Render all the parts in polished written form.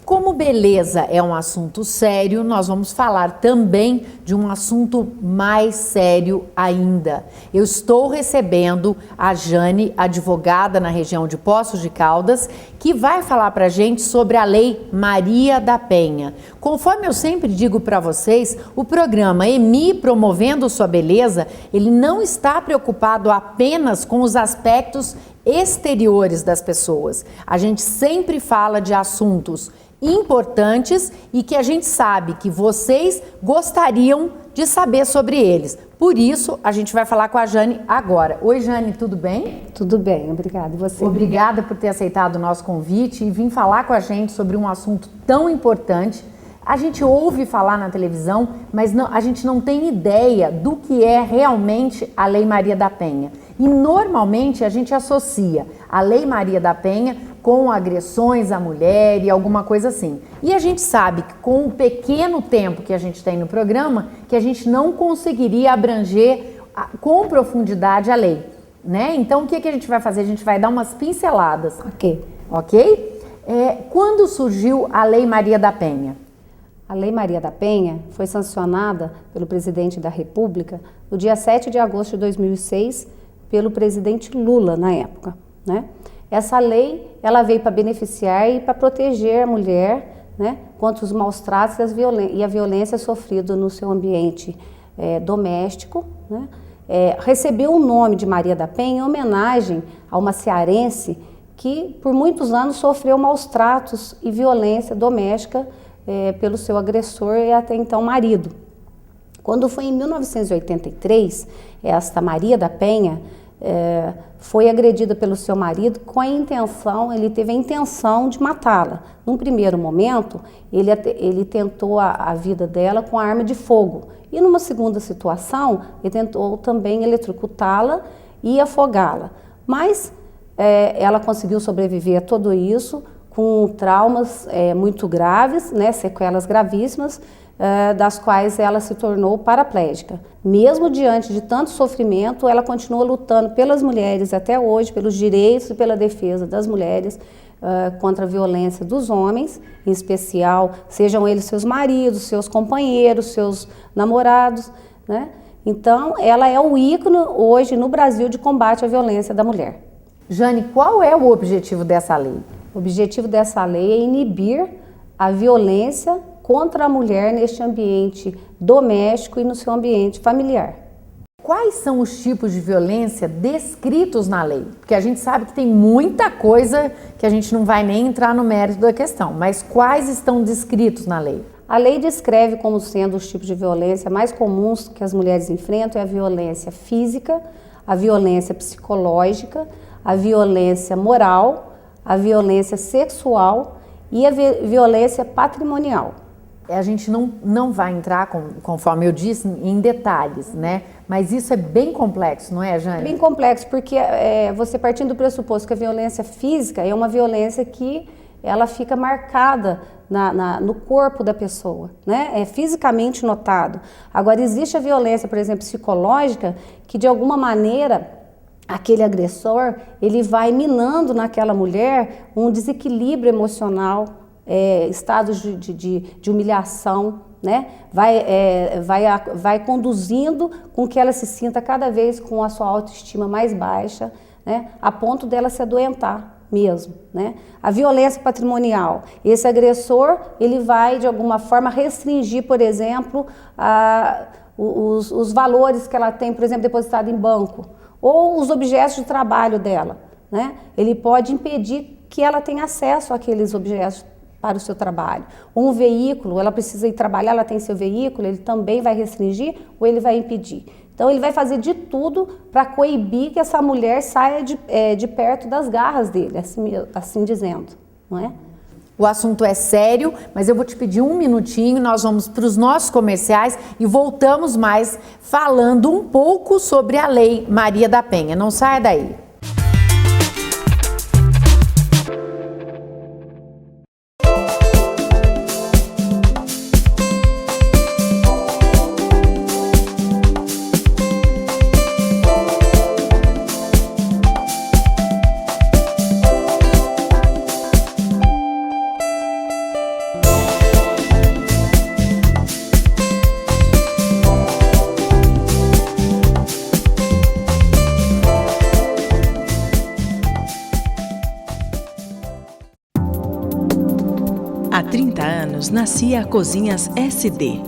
Como beleza é um assunto sério, nós vamos falar também de um assunto mais sério ainda. Eu estou recebendo a Jane, advogada na região de Poços de Caldas, que vai falar para a gente sobre a Lei Maria da Penha. Conforme eu sempre digo para vocês, o programa EMI Promovendo Sua Beleza, ele não está preocupado apenas com os aspectos exteriores das pessoas. A gente sempre fala de assuntos importantes e que a gente sabe que vocês gostariam de saber sobre eles. Por isso, a gente vai falar com a Jane agora. Oi, Jane, tudo bem? Tudo bem, obrigada. E você? Obrigada por ter aceitado o nosso convite e vir falar com a gente sobre um assunto tão importante. A gente ouve falar na televisão, mas a gente não tem ideia do que é realmente a Lei Maria da Penha. E normalmente a gente associa a Lei Maria da Penha com agressões à mulher e alguma coisa assim. E a gente sabe que com o pequeno tempo que a gente tem no programa, que a gente não conseguiria abranger com profundidade a lei, né? Então o que a gente vai fazer? A gente vai dar umas pinceladas. Ok? Quando surgiu a Lei Maria da Penha? A Lei Maria da Penha foi sancionada pelo presidente da República no dia 7 de agosto de 2006, pelo presidente Lula na época, né? Essa lei, ela veio para beneficiar e para proteger a mulher, né, contra os maus tratos e a violência sofrida no seu ambiente doméstico, né? Recebeu o nome de Maria da Penha em homenagem a uma cearense que por muitos anos sofreu maus tratos e violência doméstica pelo seu agressor e até então marido. Quando foi em 1983, esta Maria da Penha foi agredida pelo seu marido com a intenção, ele teve a intenção de matá-la. Num primeiro momento, ele tentou a vida dela com a arma de fogo. E numa segunda situação, ele tentou também eletrocutá-la e afogá-la. Mas ela conseguiu sobreviver a tudo isso, com traumas muito graves, né, sequelas gravíssimas, das quais ela se tornou paraplégica. Mesmo diante de tanto sofrimento, ela continua lutando pelas mulheres até hoje, pelos direitos e pela defesa das mulheres, contra a violência dos homens, em especial, sejam eles seus maridos, seus companheiros, seus namorados, né? Então, ela é o ícone hoje no Brasil de combate à violência da mulher. Jane, qual é o objetivo dessa lei? O objetivo dessa lei é inibir a violência contra a mulher neste ambiente doméstico e no seu ambiente familiar. Quais são os tipos de violência descritos na lei? Porque a gente sabe que tem muita coisa que a gente não vai nem entrar no mérito da questão, mas quais estão descritos na lei? A lei descreve como sendo os tipos de violência mais comuns que as mulheres enfrentam a violência física, a violência psicológica, a violência moral, a violência sexual e a violência patrimonial. A gente não vai entrar, conforme eu disse, em detalhes, né? Mas isso é bem complexo, não é, Jane? Bem complexo, porque você partindo do pressuposto que a violência física é uma violência que ela fica marcada no corpo da pessoa, né? É fisicamente notado. Agora, existe a violência, por exemplo, psicológica, que de alguma maneira aquele agressor, ele vai minando naquela mulher um desequilíbrio emocional, estados de humilhação, né? Vai conduzindo com que ela se sinta cada vez com a sua autoestima mais baixa, né? A ponto dela se adoentar mesmo, né? A violência patrimonial, esse agressor, ele vai de alguma forma restringir, por exemplo, os valores que ela tem, por exemplo, depositado em banco, ou os objetos de trabalho dela, né? Ele pode impedir que ela tenha acesso àqueles objetos para o seu trabalho. Um veículo, ela precisa ir trabalhar, ela tem seu veículo, ele também vai restringir ou ele vai impedir. Então ele vai fazer de tudo para coibir que essa mulher saia de perto das garras dele, assim dizendo, não é? O assunto é sério, mas eu vou te pedir um minutinho, nós vamos para os nossos comerciais e voltamos mais falando um pouco sobre a Lei Maria da Penha. Não saia daí. Há 30 anos nascia a Cozinhas SD.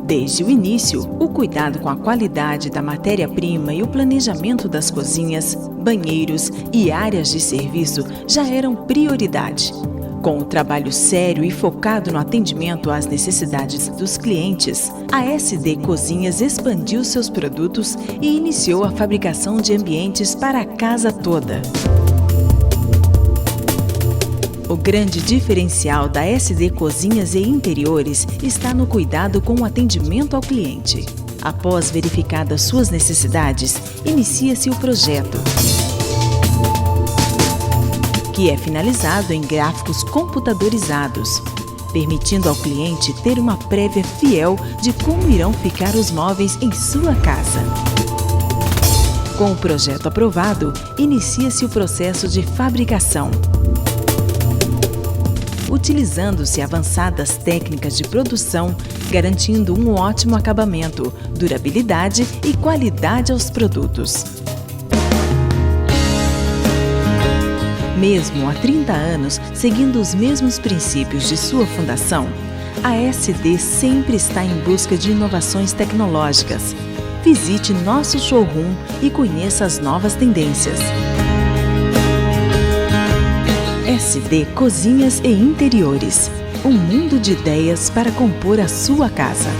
Desde o início, o cuidado com a qualidade da matéria-prima e o planejamento das cozinhas, banheiros e áreas de serviço já eram prioridade. Com o trabalho sério e focado no atendimento às necessidades dos clientes, a SD Cozinhas expandiu seus produtos e iniciou a fabricação de ambientes para a casa toda. O grande diferencial da SD Cozinhas e Interiores está no cuidado com o atendimento ao cliente. Após verificadas suas necessidades, inicia-se o projeto, que é finalizado em gráficos computadorizados, permitindo ao cliente ter uma prévia fiel de como irão ficar os móveis em sua casa. Com o projeto aprovado, inicia-se o processo de fabricação, utilizando-se avançadas técnicas de produção, garantindo um ótimo acabamento, durabilidade e qualidade aos produtos. Mesmo há 30 anos, seguindo os mesmos princípios de sua fundação, a SD sempre está em busca de inovações tecnológicas. Visite nosso showroom e conheça as novas tendências. SD Cozinhas e Interiores. Um mundo de ideias para compor a sua casa.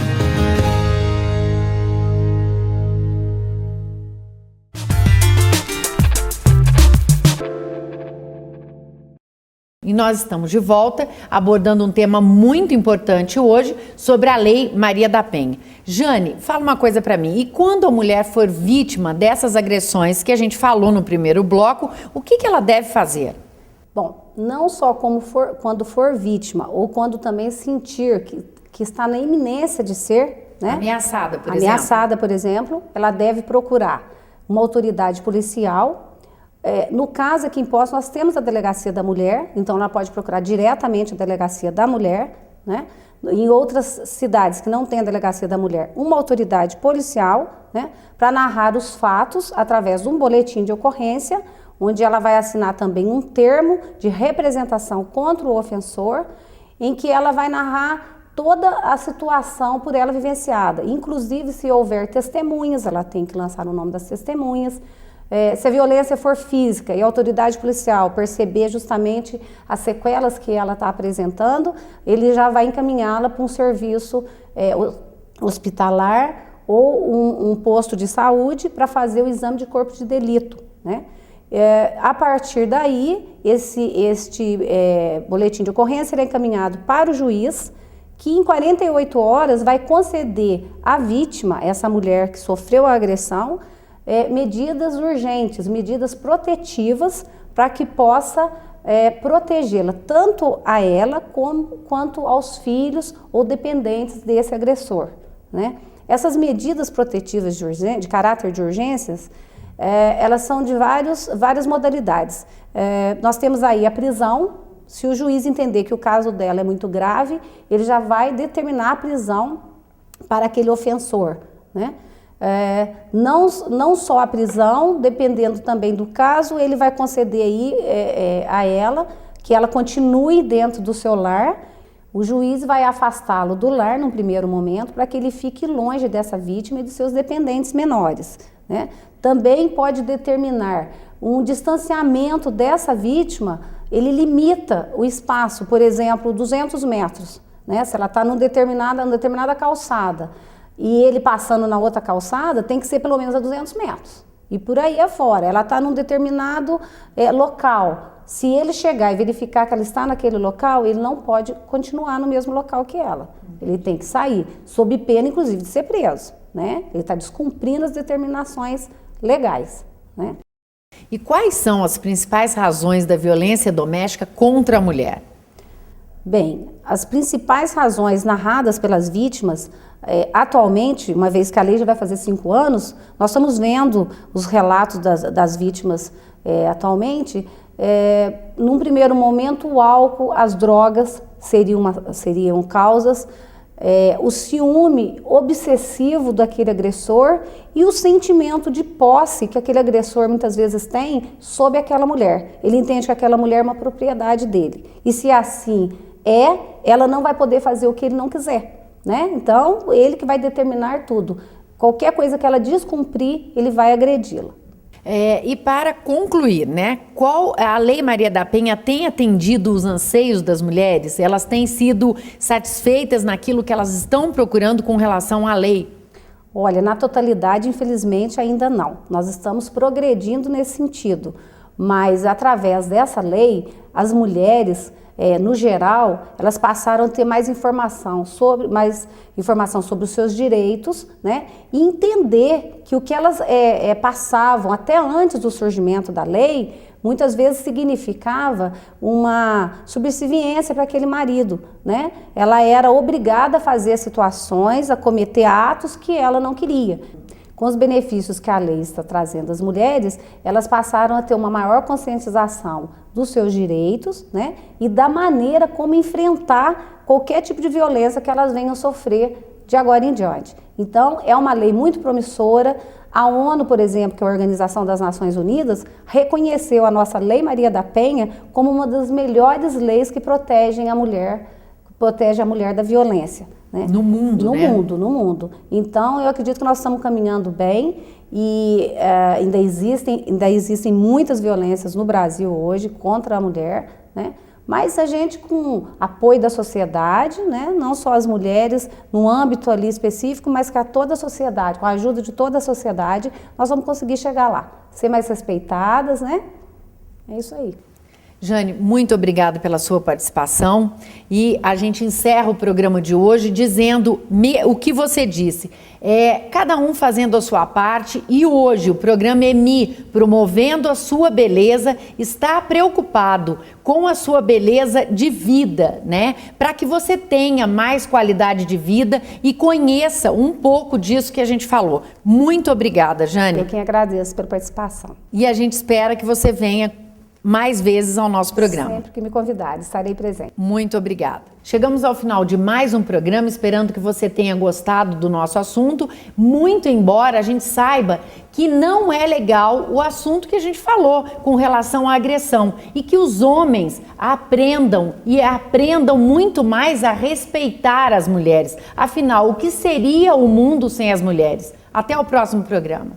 E nós estamos de volta abordando um tema muito importante hoje sobre a Lei Maria da Penha. Jane, fala uma coisa para mim. E quando a mulher for vítima dessas agressões que a gente falou no primeiro bloco, o que ela deve fazer? Bom, não só quando for vítima ou quando também sentir que está na iminência de ser, né? Ameaçada, por exemplo, ela deve procurar uma autoridade policial. No caso aqui em Poços, nós temos a Delegacia da Mulher, então ela pode procurar diretamente a Delegacia da Mulher, né? Em outras cidades que não tem a Delegacia da Mulher, uma autoridade policial, né? Para narrar os fatos através de um boletim de ocorrência, onde ela vai assinar também um termo de representação contra o ofensor, em que ela vai narrar toda a situação por ela vivenciada. Inclusive, se houver testemunhas, ela tem que lançar o nome das testemunhas. Se a violência for física e a autoridade policial perceber justamente as sequelas que ela está apresentando, ele já vai encaminhá-la para um serviço hospitalar ou um posto de saúde para fazer o exame de corpo de delito, né? A partir daí, este boletim de ocorrência é encaminhado para o juiz, que em 48 horas vai conceder à vítima, essa mulher que sofreu a agressão, medidas urgentes, medidas protetivas para que possa protegê-la, tanto a ela quanto aos filhos ou dependentes desse agressor, né? Essas medidas protetivas de caráter de urgências, elas são de várias modalidades. Nós temos aí a prisão. Se o juiz entender que o caso dela é muito grave, ele já vai determinar a prisão para aquele ofensor, né? Não só a prisão, dependendo também do caso, ele vai conceder aí a ela que ela continue dentro do seu lar. O juiz vai afastá-lo do lar num primeiro momento para que ele fique longe dessa vítima e de seus dependentes menores, né? Também pode determinar um distanciamento dessa vítima, ele limita o espaço, por exemplo, 200 metros, né? Se ela está numa determinada calçada e ele passando na outra calçada, tem que ser pelo menos a 200 metros. E por aí afora, ela está num determinado local. Se ele chegar e verificar que ela está naquele local, ele não pode continuar no mesmo local que ela. Ele tem que sair, sob pena, inclusive, de ser preso, né? Ele está descumprindo as determinações legais, né? E quais são as principais razões da violência doméstica contra a mulher? Bem, as principais razões narradas pelas vítimas, atualmente, uma vez que a lei já vai fazer 5 anos, nós estamos vendo os relatos das vítimas atualmente. Num primeiro momento, o álcool, as drogas seriam causas, o ciúme obsessivo daquele agressor e o sentimento de posse que aquele agressor muitas vezes tem sobre aquela mulher. Ele entende que aquela mulher é uma propriedade dele. E se assim ela não vai poder fazer o que ele não quiser, né? Então, ele que vai determinar tudo. Qualquer coisa que ela descumprir, ele vai agredi-la. E para concluir, né, qual a Lei Maria da Penha tem atendido os anseios das mulheres? Elas têm sido satisfeitas naquilo que elas estão procurando com relação à lei? Olha, na totalidade, infelizmente, ainda não. Nós estamos progredindo nesse sentido, mas através dessa lei, as mulheres, no geral, elas passaram a ter mais informação sobre os seus direitos, né? E entender que o que elas passavam até antes do surgimento da lei, muitas vezes significava uma subserviência para aquele marido, né? Ela era obrigada a fazer situações, a cometer atos que ela não queria. Com os benefícios que a lei está trazendo às mulheres, elas passaram a ter uma maior conscientização dos seus direitos, né? E da maneira como enfrentar qualquer tipo de violência que elas venham sofrer de agora em diante. Então, é uma lei muito promissora. A ONU, por exemplo, que é a Organização das Nações Unidas, reconheceu a nossa Lei Maria da Penha como uma das melhores leis que protege a mulher da violência. Né? No mundo, né? No mundo. Então, eu acredito que nós estamos caminhando bem e ainda existem muitas violências no Brasil hoje contra a mulher, né? Mas a gente, com apoio da sociedade, né? Não só as mulheres, no âmbito ali específico, mas com toda a sociedade, com a ajuda de toda a sociedade, nós vamos conseguir chegar lá, ser mais respeitadas, né? É isso aí. Jane, muito obrigada pela sua participação e a gente encerra o programa de hoje dizendo o que você disse. Cada um fazendo a sua parte e hoje o programa EMI, promovendo a sua beleza, está preocupado com a sua beleza de vida, né? Para que você tenha mais qualidade de vida e conheça um pouco disso que a gente falou. Muito obrigada, Jane. Eu quem agradeço pela participação. E a gente espera que você venha mais vezes ao nosso programa. Sempre que me convidar, estarei presente. Muito obrigada. Chegamos ao final de mais um programa, esperando que você tenha gostado do nosso assunto, muito embora a gente saiba que não é legal o assunto que a gente falou com relação à agressão e que os homens aprendam muito mais a respeitar as mulheres. Afinal, o que seria o mundo sem as mulheres? Até o próximo programa.